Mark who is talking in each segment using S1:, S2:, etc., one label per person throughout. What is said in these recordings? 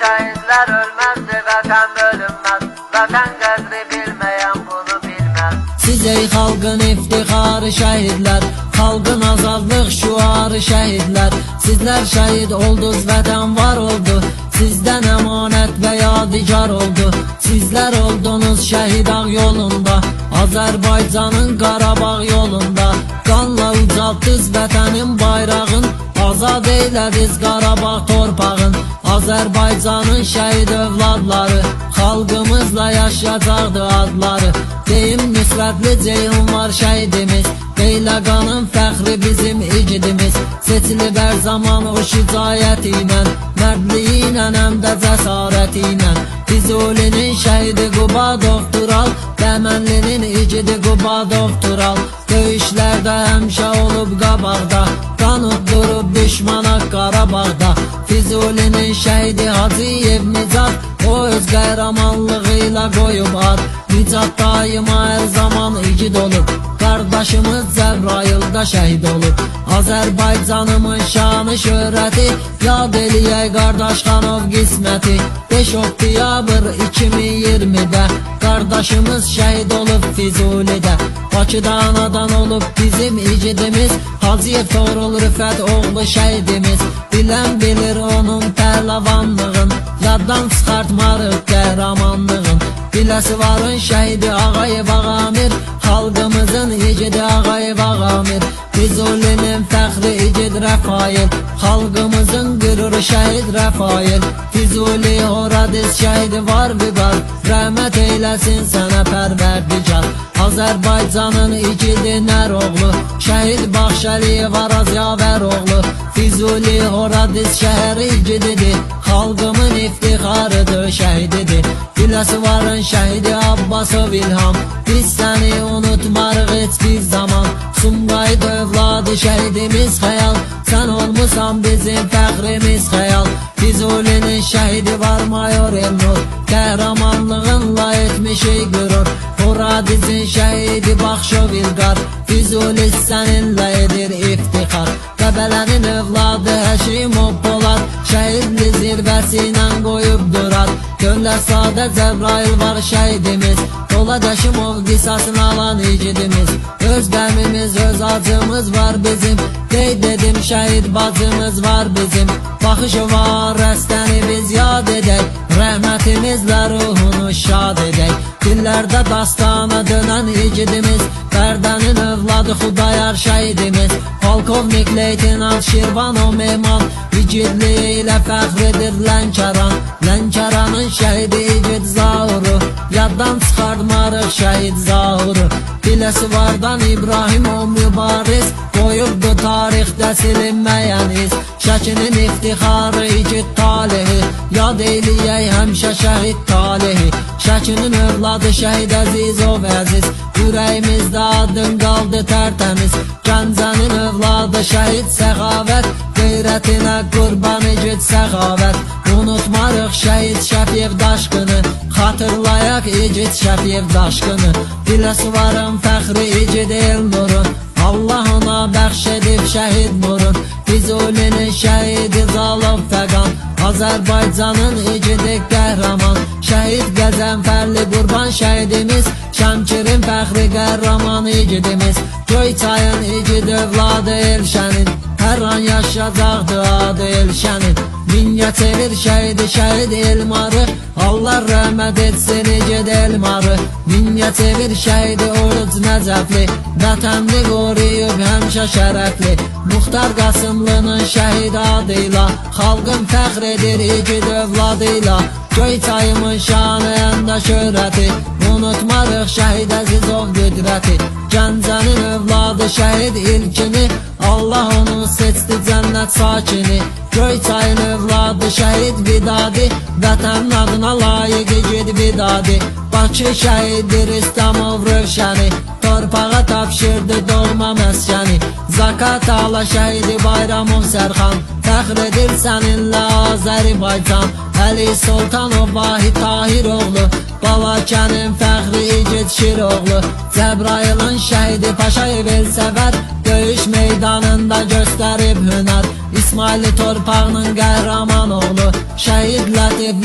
S1: Şehitler ölmezdi, vatan bölünmez. Vatan kadri bilmeyen kulu bilmez.
S2: Siz ey halkın iftiharı şehitler, halkın azadlık şuarı şehitler. Sizler şehit oldunuz, vatan var oldu. Sizden emanet ve yadigar oldu. Sizler oldunuz şehit ağ yolunda, Azerbaycan'ın Qarabağ yolunda. Qanla ucalttınız vətənin bayrağın, azad eylədiniz Qarabağ torpağın. Azerbaycan'ın şehit övladları, xalqımızla yaşayacaqdı adları. Deyim nüsrətli Ceyhun var şehidimiz, Beyləqanın fəxri bizim igidimiz. Seçilib hər zaman o şicayət ilə, mərdliyi ilə həm də cəsarət ilə. Füzulinin şəhidi Qubadov Tural, Dəhmənlinin igidi Qubadov Tural. Döyüşlərdə həmişə olub qabaqda, qan udurub düşmana Qarabağda. Füzulinin şəhidi Hacıyev Nicat, o öz qəhrəmanlığı ilə qoyub ad. Nicat daima hər zaman igid olub, qardaşımız Cəbrayılda şəhid olub. Azərbaycanımın şanı şöhrəti, yad eləyək qardaş Xanov qisməti. 5 oktyabr 2020'də qardaşımız şəhid olub Füzulidə. Bakıda anadan olub bizim igidimiz, Hacıyev Toğrul Rüfət oğlu şəhidimiz. Bilən bilir onun pəhləvanlığın, yaddan çıxartmarıq qəhrəmanlığın. Biləsi varın şəhidi Ağayev Ağamir, xalqımızın igidi Ağayev Ağamir. Füzulinin fəxri igid Rəfail, xalqımızın qüruru şəhid Rəfail. Füzuli Horadiz şəhidi var Vüqar, rəhmət eyləsin sənə pərverdigar. Azərbaycanın igidi Nəroğlu, şəhid Baxşəliyev Araz Yavər oğlu. Füzuli Horadiz şəhəri igididir, xalqımın iftiharıdır, şəhididir. Biləsi varın şəhidi Abbasov İlham, biz səni unutmarıq heç bir zaman. Sumqayıt övladı şəhidimiz Xəyal, sən olmusan bizim fəxrimiz Xəyal. Füzulinin şəhidi var Mayor Elnur, qəhrəmanlığınla etmişik qürur. Horadizin şəhidi Baxşov İlqar, Füzuli səninlə edir iftixar. Qəbələnin övladı Həşimov Polad, şəhidli zirvəsi ilə qoyub durar. Gönlər sadə Cəbrayıl var şəhidimiz, Polad Həşimov qisasını alan igidimiz. Öz qəmimiz, öz acımız var bizim, qeyd edim şəhid bacımız var bizim. Baxışı var rəstəni biz yad edək, rəhmətimizlə ruhunu şad edək. Dillərdə dastana dönən igidimiz, Bərdənin övladı Xudayar şəhidimiz. Polkovnik Leytenant Şirvanov Mehman, igidliyi ilə fəxr edir Lənkəran. Lənkəranın şəhidi igid Zauru, yaddan çıxartmarıq şəhid Zauru. Biləsi vardan İbrahimov Mübariz, qoyubdu tarixdə silinməyən iz. Şəkinin iftixarı igid talihi, yad eyləyək həmişə şəhid talihi. Şəkinin övladı şəhid Əzizov Əziz, ürəyimizdə adın qaldı tərtəmiz. Gəncənin övladı şəhid Səxavət, qeyrətinə qurban igid Səxavət. Unutmarıq şəhid Şəfiyev Daşqını, xatırlayaq igid Şəfiyev Daşqını. Biləsi varın fəxri igid Elnurun, Allah ona bəxş edib şəhid nurun. Füzulinin şəhidi Zalov Fəqan, Azərbaycanın igidi qəhrəman. Şəhid Qəzənfərli Qurban şəhidimiz, Şəmkirin fəxri qəhrəman igidimiz. Göyçayın igid övladı Elşənin, hər an yaşayacaqdı adı Elşənin. Mingəçevir şəhidi şəhid Elmarı, Allah rəhmət etsin igid Elmarı. Mingəçevir şəhidi Oruc Nəcəfli, vətənli qoruyub həmişə şərəfli. Muxtar Qasımlının şəhid adıyla, xalqın fəxr edir igid övladıyla. Göyçayımın şanı əndə şöhrəti, unutmarıq şəhid Əzizov qüdrəti. Gəncənin övladı şəhid İlkini, Allah onu seçdi cənnət sakini. Göyçayın övladı şəhid Vidadi, vətənin adına layiq igid Vidadi. Bakı şəhidi Rüstəmov Rövşəni, torpağa tapşırdı doğma məskəni. Zakatala şəhidi Bayramov Sərxan, fəxr edir səninlə Azərbaycan. Əli Sultanov Vahid Tahiroğlu, Balakənin fəxri igid Şiroğlu. Cəbrayılın şəhidi Paşayev Elsəvər, döyüş meydanında göstərib hünər. İsmaili torpağının qəhrəman oğlu, şəhid Lətif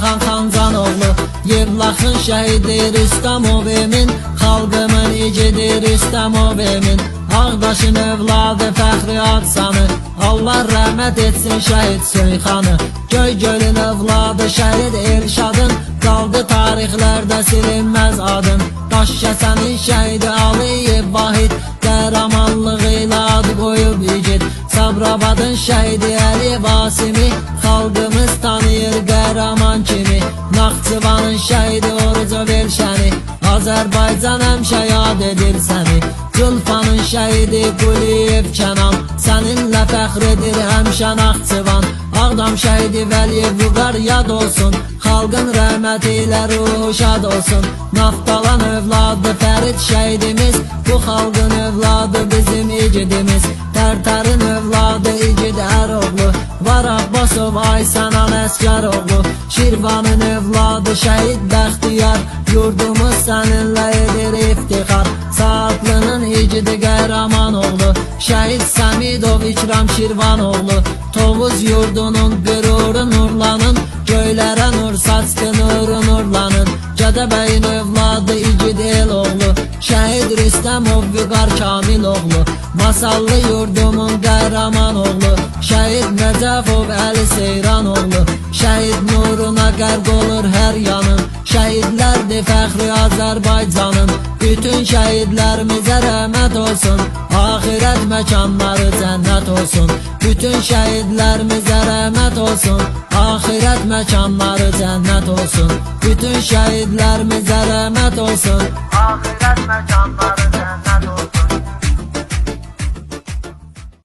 S2: Orxan Xanzanoğlu, Yevlaxın şəhidi Rüstəmov emin, xalqımın igidi Rüstəmov emin, Ağdaşın övladı Fəxri Aksanı, Allah rəhmət etsin şəhid Söyxanı, Göygölün övladı şəhid Elşadın, qaldı tarixlərdə silinməz adın, Daş kəsənin şəhidi Aliyev Vahid, qəhrəmanlığı ilə ad qoyub igid, Sabirabadın şəhidi Əli Vasimi, xalqımız tanıyır qəhrəman kimi, Naxçıvanın şəhidi Oruca Velşəni, Azərbaycan həmişə yad edir səni, Culfanın şəhidi Quliyev Kənan, səninlə fəxr edir həmişə Naxçıvan, Ağdam şəhidi Vəliyev Vüqar yad olsun, xalqın rəhməti ilə ruhu şad olsun, Naftalan övladı Fərid şəhidimiz, bu xalqın övladı bizim igidimiz, Tərtərin övladı igid Əroğlu, Var Abbasov Aysanan Əsgəroğlu, Şirvanın övladı şəhid Bəxtiyar, yurdumuz səninlə edir iftixar, Saatlı'nın igidi Qəhrəmanoğlu, şəhid Səmidov İkram Şirvanoğlu, Tovuz yurdunun qüruru nurlanın, göylərə nur saçdı nuru nurlanın, Gədəbəyin övladı igid Eloğlu, şəhid Rüstəmov Vüqar Kamiloğlu, Masallı yurdumun qəhrəmanoğlu, şəhid Nəcəfov Əli Seyranoğlu, şəhid nuruna qərq olur hər yanın, şəhidlərdir fəxri Azərbaycanın, bütün şəhidlərimizə rəhmət olsun, axirət məkanları cənnət olsun, bütün şəhidlərimizə rəhmət olsun, axirət məkanları cənnət olsun, bütün şəhidlərimizə rəhmət olsun,
S1: Ahirət məkanları cənnət